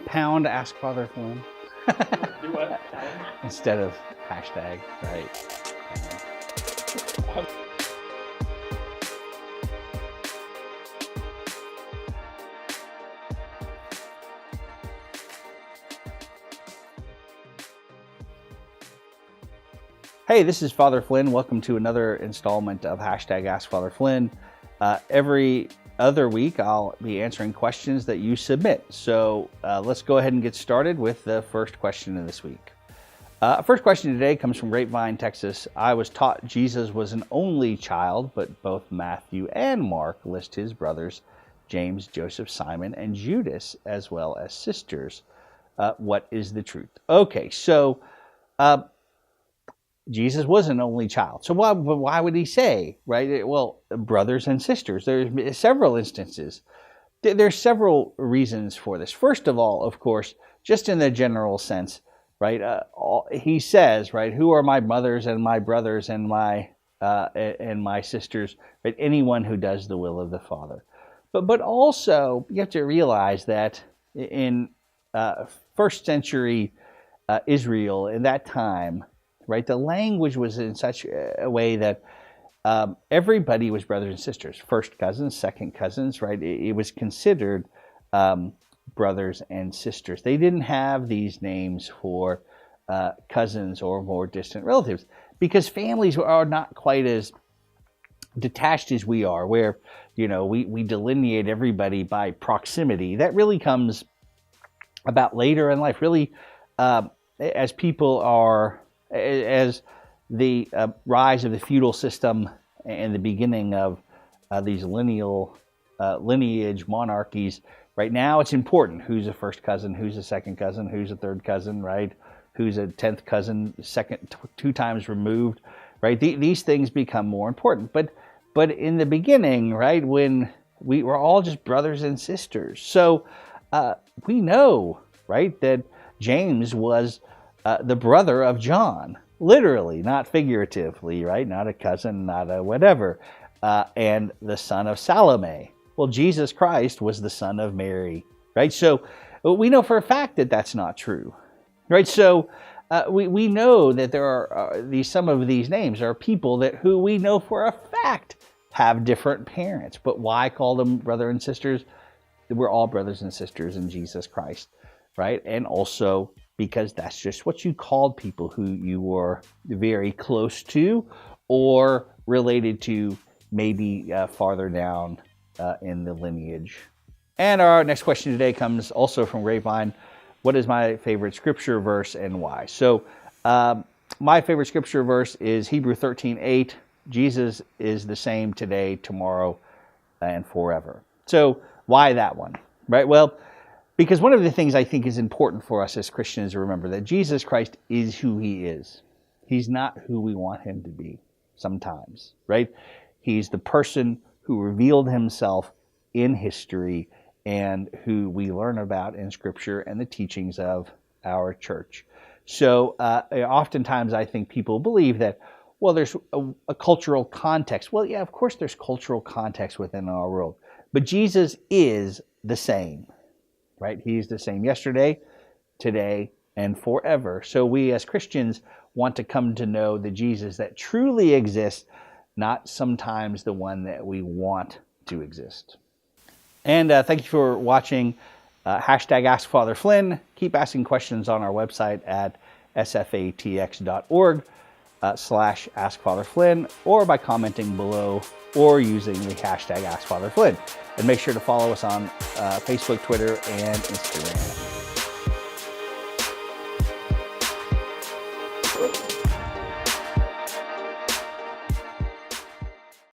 Pound Ask Father Flynn. Do what? Instead of hashtag, right? Hey, this is Father Flynn. Welcome to another installment of hashtag Ask Father Flynn. Every other week, I'll be answering questions that you submit. So let's go ahead and get started with the first question of this week. First question today comes from Grapevine, Texas. I was taught Jesus was an only child, but both Matthew and Mark list his brothers, James, Joseph, Simon, and Judas, as well as sisters. What is the truth? Okay, so Jesus was an only child. So why would he say, right? Well, brothers and sisters. There's several instances. There's several reasons for this. First of all, of course, just in the general sense, right? He says, right, who are my mothers and my brothers and my sisters, right? Anyone who does the will of the Father. But also, you have to realize that in first century Israel, in that time, right, the language was in such a way that everybody was brothers and sisters, first cousins, second cousins, right? It was considered brothers and sisters. They didn't have these names for cousins or more distant relatives because families are not quite as detached as we are, where, you know, we delineate everybody by proximity. That really comes about later in life, really, as people are, as the rise of the feudal system and the beginning of these lineage monarchies. Right now, it's important who's a first cousin, who's a second cousin, who's a third cousin, right? Who's a 10th cousin, second, two times removed, right? These things become more important. But in the beginning, right, when we were all just brothers and sisters. So we know, right, that James was the brother of John, literally, not figuratively, right? Not a cousin, not a whatever, and the son of Salome. Well, Jesus Christ was the son of Mary, right? So we know for a fact that that's not true, right? So we know that there are some of these names are people who we know for a fact have different parents. But why call them brother and sisters? We're all brothers and sisters in Jesus Christ, right? And also because that's just what you called people who you were very close to or related to, maybe farther down in the lineage. And our next question today comes also from Grapevine. What is my favorite scripture verse and why? So my favorite scripture verse is Hebrews 13:8. Jesus is the same today, tomorrow, and forever. So why that one, right? Well, because one of the things I think is important for us as Christians to remember that Jesus Christ is who he is. He's not who we want him to be sometimes, right? He's the person who revealed himself in history and who we learn about in Scripture and the teachings of our church. So oftentimes I think people believe that, well, there's a cultural context. Well, yeah, of course there's cultural context within our world. But Jesus is the same. Right? He's the same yesterday, today, and forever. So we as Christians want to come to know the Jesus that truly exists, not sometimes the one that we want to exist. And thank you for watching hashtag Ask Father Flynn. Keep asking questions on our website at sfatx.org/Ask Father Flynn, or by commenting below or using the hashtag Ask Father Flynn. And make sure to follow us on Facebook, Twitter, and Instagram.